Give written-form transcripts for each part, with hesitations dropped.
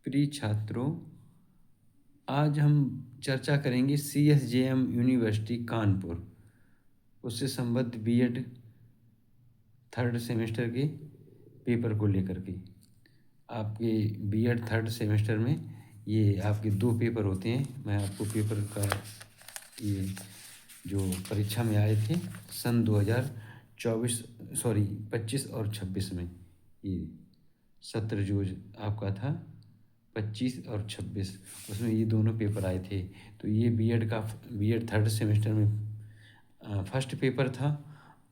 प्रिय छात्रों, आज हम चर्चा करेंगे CSJM यूनिवर्सिटी कानपुर उससे संबद्ध बीएड थर्ड सेमेस्टर के पेपर को लेकर के। आपके बीएड थर्ड सेमेस्टर में ये आपके 2 पेपर होते हैं। मैं आपको पेपर का ये जो परीक्षा में आए थे सन 25 और 26 में, ये सत्र जो आपका था 25 और 26, उसमें ये दोनों पेपर आए थे। तो ये बीएड थर्ड सेमेस्टर में फर्स्ट पेपर था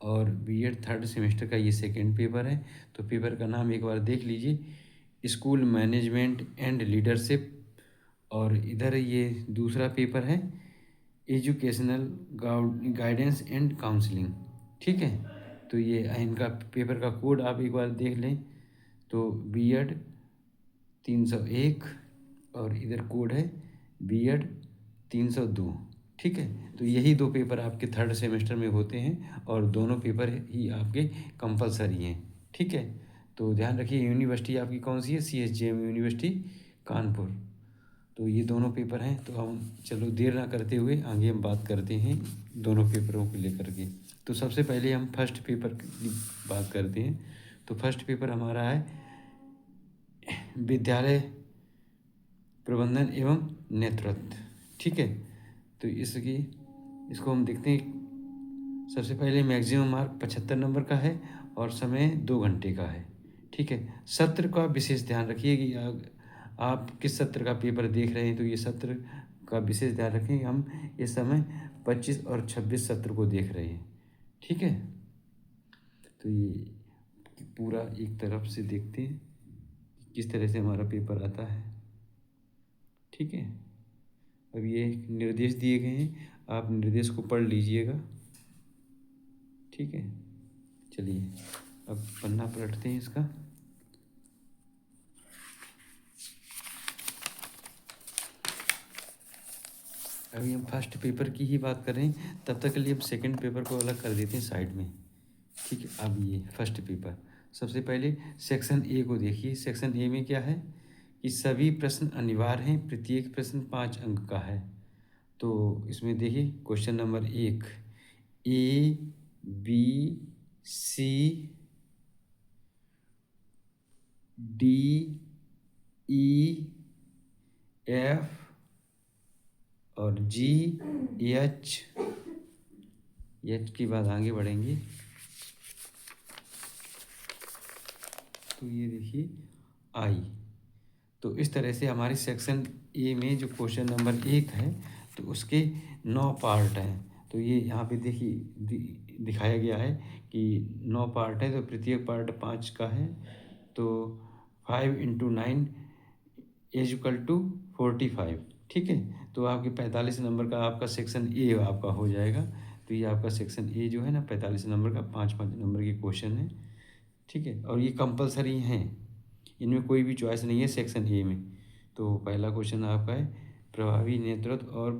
और बीएड थर्ड सेमेस्टर का ये सेकंड पेपर है। तो पेपर का नाम एक बार देख लीजिए, स्कूल मैनेजमेंट एंड लीडरशिप, और इधर ये दूसरा पेपर है एजुकेशनल गाइडेंस एंड काउंसलिंग। ठीक है, तो ये इनका पेपर का कोड आप एक बार देख लें। तो बीएड 301 और इधर कोड है बीएड 302। ठीक है, तो यही 2 पेपर आपके थर्ड सेमेस्टर में होते हैं और दोनों पेपर ही आपके कंपलसरी हैं। ठीक है, तो ध्यान रखिए यूनिवर्सिटी आपकी कौन सी है, CSJM यूनिवर्सिटी कानपुर। तो ये दोनों पेपर हैं। तो हम चलो देर ना करते हुए आगे हम बात करते हैं दोनों पेपरों को लेकर के। तो सबसे पहले हम फर्स्ट पेपर की बात करते हैं। तो फर्स्ट पेपर हमारा है विद्यालय प्रबंधन एवं नेतृत्व। ठीक है, तो इसको हम देखते हैं। सबसे पहले मैक्सिमम मार्क 75 नंबर का है और समय 2 घंटे का है। ठीक है, सत्र का विशेष ध्यान रखिए कि आप किस सत्र का पेपर देख रहे हैं। तो ये सत्र का विशेष ध्यान रखें कि हम इस समय 25 और 26 सत्र को देख रहे हैं। ठीक है, तो ये पूरा एक तरफ से देखते हैं किस तरह से हमारा पेपर आता है। ठीक है, अब ये निर्देश दिए गए हैं, आप निर्देश को पढ़ लीजिएगा। ठीक है, चलिए अब पन्ना पलटते हैं इसका। अभी हम फर्स्ट पेपर की ही बात कर रहे हैं, तब तक के लिए हम सेकंड पेपर को अलग कर देते हैं साइड में। ठीक है, अब ये फर्स्ट पेपर, सबसे पहले सेक्शन ए को देखिए। सेक्शन ए में क्या है कि सभी प्रश्न अनिवार्य हैं, प्रत्येक प्रश्न 5 अंक का है। तो इसमें देखिए question number 1, A B C D E F और G H के बाद आगे बढ़ेंगे तो ये देखिए I। तो इस तरह से हमारे सेक्शन ए में जो क्वेश्चन नंबर 1 है तो उसके 9 पार्ट हैं। तो ये यहाँ पे देखिए दिखाया गया है कि 9 पार्ट है, तो प्रत्येक पार्ट 5 का है। तो 5 × 9 = 45। ठीक है, तो आपके 45 नंबर का आपका सेक्शन ए आपका हो जाएगा। तो ये आपका सेक्शन ए जो है ना 45 नंबर का 5-5 नंबर के क्वेश्चन है। ठीक है, और ये कंपलसरी हैं, इनमें कोई भी चॉइस नहीं है सेक्शन ए में। तो पहला क्वेश्चन आपका है प्रभावी नेतृत्व और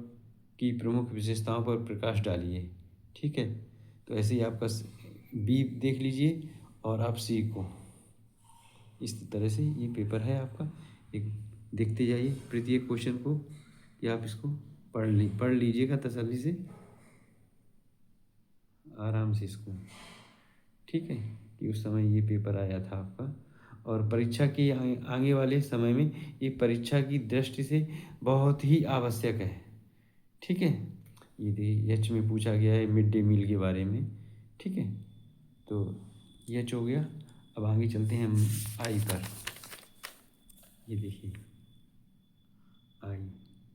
की प्रमुख विशेषताओं पर प्रकाश डालिए। ठीक है, तो ऐसे ही आपका बी देख लीजिए और आप सी को, इस तरह से ये पेपर है आपका। एक देखते जाइए प्रत्येक क्वेश्चन को कि आप इसको पढ़ लीजिएगा तसल्ली से, आराम से इसको। ठीक है, कि उस समय ये पेपर आया था आपका, और परीक्षा की आगे वाले समय में ये परीक्षा की दृष्टि से बहुत ही आवश्यक है। ठीक है, ये देखिए एच में पूछा गया है मिड डे मील के बारे में। ठीक है, तो ये एच हो गया। अब आगे चलते हैं हम आई पर। ये देखिए आई।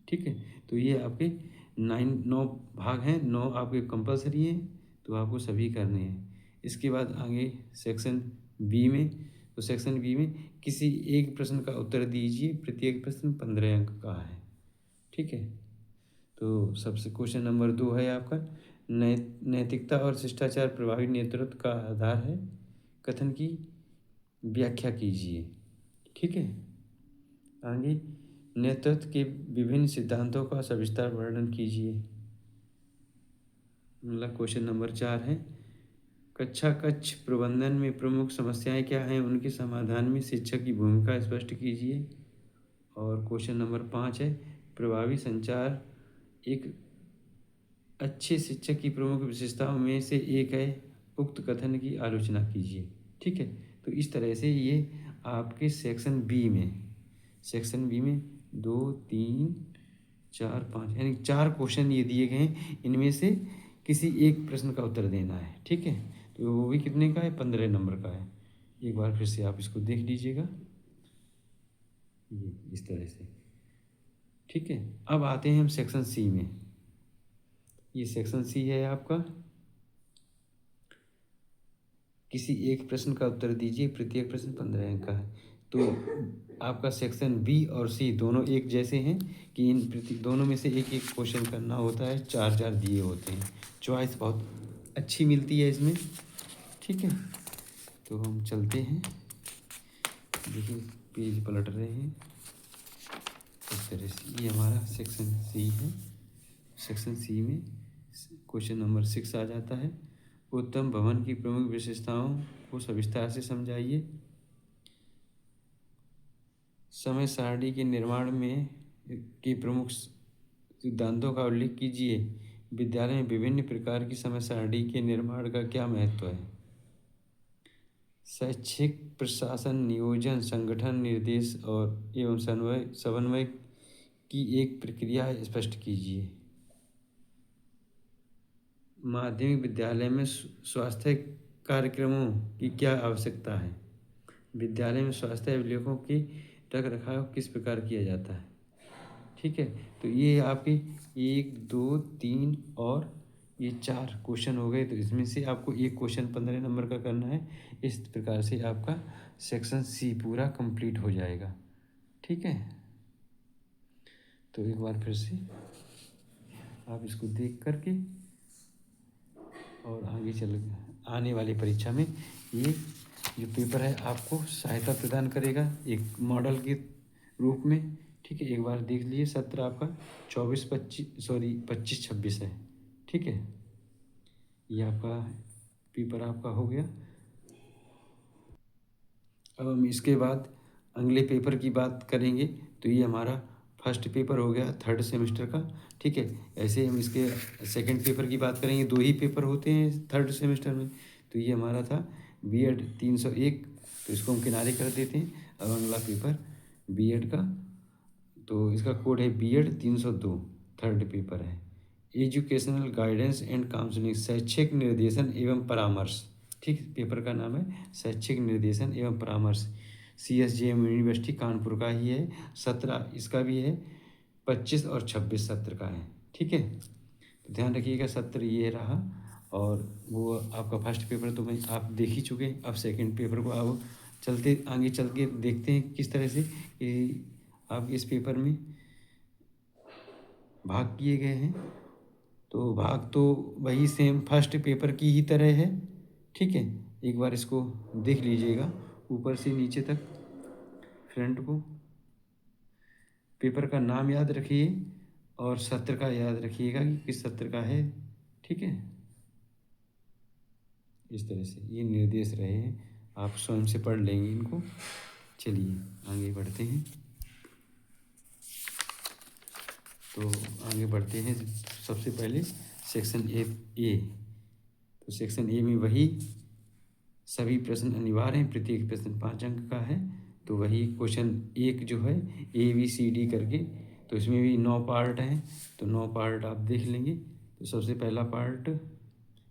ठीक है, तो ये आपके 9 भाग हैं, 9 आपके कंपलसरी हैं, तो आपको सभी करने हैं। इसके बाद आगे सेक्शन बी में, तो सेक्शन बी में किसी एक प्रश्न का उत्तर दीजिए, प्रत्येक प्रश्न 15 अंक का है। ठीक है, तो सबसे क्वेश्चन नंबर 2 है आपका नैतिकता और शिष्टाचार प्रभावी नेतृत्व का आधार है, कथन की व्याख्या कीजिए। ठीक है, आगे नेतृत्व के विभिन्न सिद्धांतों का सविस्तार वर्णन कीजिए। मतलब क्वेश्चन नंबर 4 है कक्षा कक्ष प्रबंधन में प्रमुख समस्याएं क्या हैं, उनके समाधान में शिक्षक की भूमिका स्पष्ट कीजिए। और क्वेश्चन नंबर 5 है, प्रभावी संचार एक अच्छे शिक्षक की प्रमुख विशेषताओं में से एक है, उक्त कथन की आलोचना कीजिए। ठीक है, तो इस तरह से ये आपके सेक्शन बी में 2, 3, 4, 5 यानी 4 क्वेश्चन ये दिए गए हैं, इनमें से किसी एक प्रश्न का उत्तर देना है। ठीक है, तो वो भी कितने का है, 15 नंबर का है। एक बार फिर से आप इसको देख लीजिएगा, ये इस तरह से। ठीक है, अब आते हैं हम सेक्शन सी में। ये सेक्शन सी है आपका, किसी एक प्रश्न का उत्तर दीजिए, प्रत्येक प्रश्न 15 अंक का है। तो आपका सेक्शन बी और सी दोनों एक जैसे हैं कि इन दोनों में से एक एक क्वेश्चन करना होता है, 4-4 दिए होते हैं। चॉइस बहुत अच्छी मिलती है इसमें। ठीक है, तो हम चलते हैं, देखिए पेज पलट रहे हैं इस तरह से। ये हमारा सेक्शन सी है। सेक्शन सी में क्वेश्चन नंबर 6 आ जाता है, उत्तम भवन की प्रमुख विशेषताओं को सविस्तार से समझाइए। समय सारणी के निर्माण में की प्रमुख सिद्धांतों का उल्लेख कीजिए। विद्यालय में विभिन्न प्रकार की समय सारणी के निर्माण का क्या महत्व है। शैक्षिक प्रशासन, नियोजन, संगठन, निर्देश और एवं समन्वय की एक प्रक्रिया स्पष्ट कीजिए। माध्यमिक विद्यालय में स्वास्थ्य कार्यक्रमों की क्या आवश्यकता है। विद्यालय में स्वास्थ्य अभिलेखों की रख रखाव किस प्रकार किया जाता है। ठीक है, तो ये आपके 1, 2, 3 और ये 4 क्वेश्चन हो गए। तो इसमें से आपको एक क्वेश्चन 15 नंबर का करना है। इस प्रकार से आपका सेक्शन सी पूरा कंप्लीट हो जाएगा। ठीक है, तो एक बार फिर से आप इसको देख करके और आने वाली परीक्षा में ये जो पेपर है आपको सहायता प्रदान करेगा एक मॉडल के रूप में। ठीक है, एक बार देख लीजिए, सत्र आपका 25-26 है। ठीक है, ये आपका पेपर आपका हो गया। अब हम इसके बाद अगले पेपर की बात करेंगे। तो ये हमारा फर्स्ट पेपर हो गया 3rd सेमेस्टर का। ठीक है, ऐसे हम इसके सेकंड पेपर की बात करेंगे। 2 ही पेपर होते हैं 3rd सेमेस्टर में। तो ये हमारा था बीएड 301, तो इसको हम किनारे कर देते हैं। अब अगला पेपर बीएड का, तो इसका कोड है बीएड 302, 3rd पेपर है। एजुकेशनल गाइडेंस एंड काउंसलिंग, शैक्षिक निर्देशन एवं परामर्श। ठीक, पेपर का नाम है शैक्षिक निर्देशन एवं परामर्श। CSJM यूनिवर्सिटी कानपुर का ही है। 17 इसका भी है, 25 और 26 सत्र का है। ठीक है, तो ध्यान रखिएगा, सत्र ये रहा। और वो आपका फर्स्ट पेपर तो मैं आप देख ही चुके। अब सेकंड पेपर को अब चलते आगे चल के देखते हैं किस तरह से कि आप इस पेपर में भाग किए गए हैं। तो भाग तो वही सेम फर्स्ट पेपर की ही तरह है। ठीक है, एक बार इसको देख लीजिएगा ऊपर से नीचे तक, फ्रंट को। पेपर का नाम याद रखिए और सत्र का याद रखिएगा कि किस सत्र का है। ठीक है, इस तरह से ये निर्देश रहे हैं, आप स्वयं से पढ़ लेंगे इनको। चलिए आगे बढ़ते हैं। तो आगे बढ़ते हैं, सबसे पहले सेक्शन ए। तो सेक्शन ए में वही सभी प्रश्न अनिवार्य हैं, प्रत्येक प्रश्न 5 अंक का है। तो वही क्वेश्चन 1 जो है ABCD करके, तो इसमें भी 9 पार्ट हैं। तो 9 पार्ट आप देख लेंगे। तो सबसे पहला पार्ट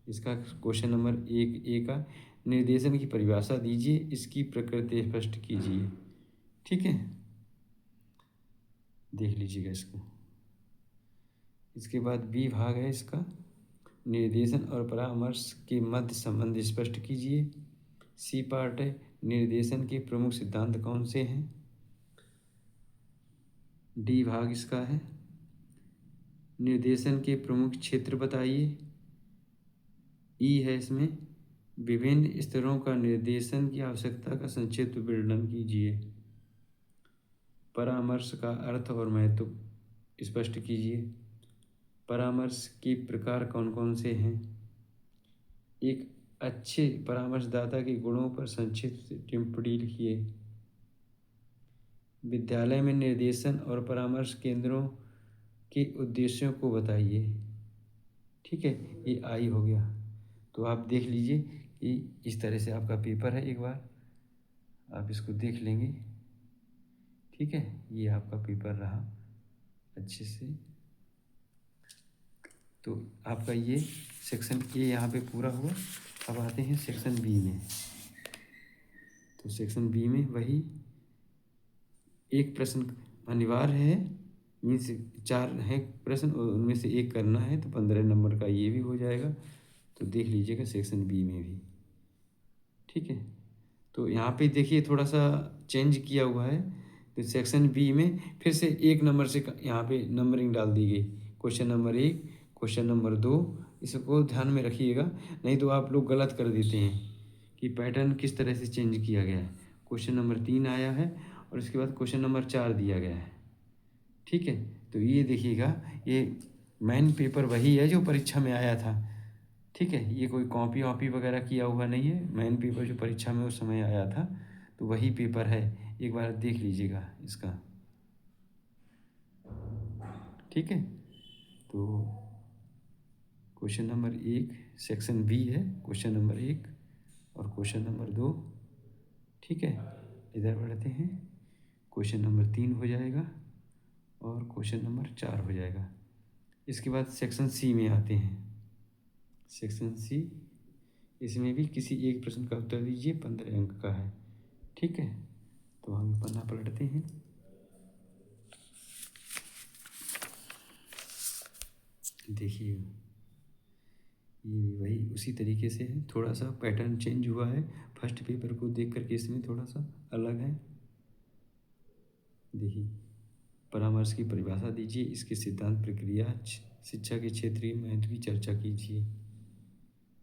इसका क्वेश्चन नंबर 1A का, निर्देशन की परिभाषा दीजिए, इसकी प्रकृति स्पष्ट कीजिए। ठीक है, देख लीजिएगा इसको। इसके बाद बी भाग है इसका, निर्देशन और परामर्श के मध्य संबंध स्पष्ट कीजिए। सी पार्ट है, निर्देशन के प्रमुख सिद्धांत कौन से हैं। डी भाग इसका है, निर्देशन के प्रमुख क्षेत्र बताइए। ई है इसमें, विभिन्न स्तरों का निर्देशन की आवश्यकता का संक्षिप्त वर्णन कीजिए। परामर्श का अर्थ और महत्व स्पष्ट कीजिए। परामर्श के प्रकार कौन कौन से हैं। एक अच्छे परामर्शदाता के गुणों पर संक्षिप्त टिप्पणी लिखिए। विद्यालय में निर्देशन और परामर्श केंद्रों के उद्देश्यों को बताइए। ठीक है, ये आई हो गया। तो आप देख लीजिए कि इस तरह से आपका पेपर है, एक बार आप इसको देख लेंगे। ठीक है, ये आपका पेपर रहा अच्छे से। तो आपका ये सेक्शन ए यहाँ पे पूरा हुआ। अब आते हैं सेक्शन बी में। तो सेक्शन बी में वही एक प्रश्न अनिवार्य है, मीन्स 4 हैं प्रश्न और उनमें से एक करना है, तो 15 नंबर का ये भी हो जाएगा। तो देख लीजिएगा सेक्शन बी में भी। ठीक है, तो यहाँ पे देखिए थोड़ा सा चेंज किया हुआ है। तो सेक्शन बी में फिर से 1 नंबर से यहाँ पे नंबरिंग डाल दी गई। क्वेश्चन नंबर 1, क्वेश्चन नंबर 2, इसको ध्यान में रखिएगा, नहीं तो आप लोग गलत कर देते हैं कि पैटर्न किस तरह से चेंज किया गया है। क्वेश्चन नंबर 3 आया है और उसके बाद क्वेश्चन नंबर 4 दिया गया है। ठीक है, तो ये देखिएगा, ये मेन पेपर वही है जो परीक्षा में आया था। ठीक है, ये कोई कॉपी वॉपी वगैरह किया हुआ नहीं है, मेन पेपर जो परीक्षा में उस समय आया था तो वही पेपर है। एक बार देख लीजिएगा इसका। ठीक है, तो क्वेश्चन नंबर 1 सेक्शन बी है, क्वेश्चन नंबर 1 और क्वेश्चन नंबर 2। ठीक है, इधर बढ़ते हैं, क्वेश्चन नंबर 3 हो जाएगा और क्वेश्चन नंबर 4 हो जाएगा। इसके बाद सेक्शन सी में आते हैं। सेक्शन सी, इसमें भी किसी एक प्रश्न का उत्तर दीजिए, 15 अंक का है। ठीक है, तो हम पन्ना पलटते हैं। देखिए ये भी वही उसी तरीके से है, थोड़ा सा पैटर्न चेंज हुआ है। फर्स्ट पेपर को देख करके इसमें थोड़ा सा अलग है। देखिए, परामर्श की परिभाषा दीजिए, इसके सिद्धांत, प्रक्रिया, शिक्षा के क्षेत्रीय महत्व की चर्चा कीजिए।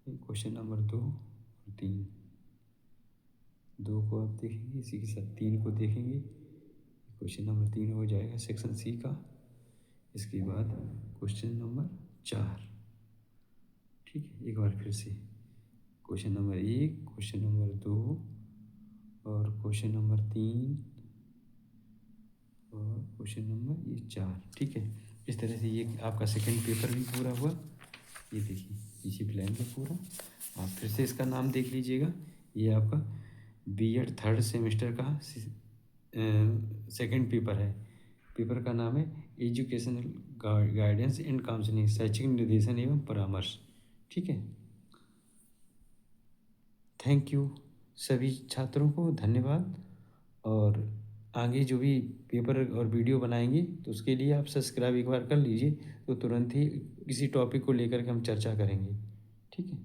क्वेश्चन नंबर 2 और 3, 2 को आप देखेंगे, इसी के साथ 3 को देखेंगे। क्वेश्चन नंबर 3 हो जाएगा सेक्शन सी का। इसके बाद क्वेश्चन नंबर 4। ठीक है, एक बार फिर से क्वेश्चन नंबर 1, क्वेश्चन नंबर 2 और क्वेश्चन नंबर 3 और क्वेश्चन नंबर ये 4। ठीक है, इस तरह से ये आपका सेकंड पेपर भी पूरा हुआ। ये देखिए पीछे ब्लैंक है पूरा। आप फिर से इसका नाम देख लीजिएगा, ये आपका बीएड 3rd सेमेस्टर का सेकंड पेपर है। पेपर का नाम है एजुकेशनल गाइडेंस एंड काउंसलिंग, शैक्षिक निर्देशन एवं परामर्श। ठीक है, थैंक यू सभी छात्रों को, धन्यवाद। और आगे जो भी पेपर और वीडियो बनाएंगे तो उसके लिए आप सब्सक्राइब एक बार कर लीजिए, तो तुरंत ही किसी टॉपिक को लेकर के हम चर्चा करेंगे। ठीक है।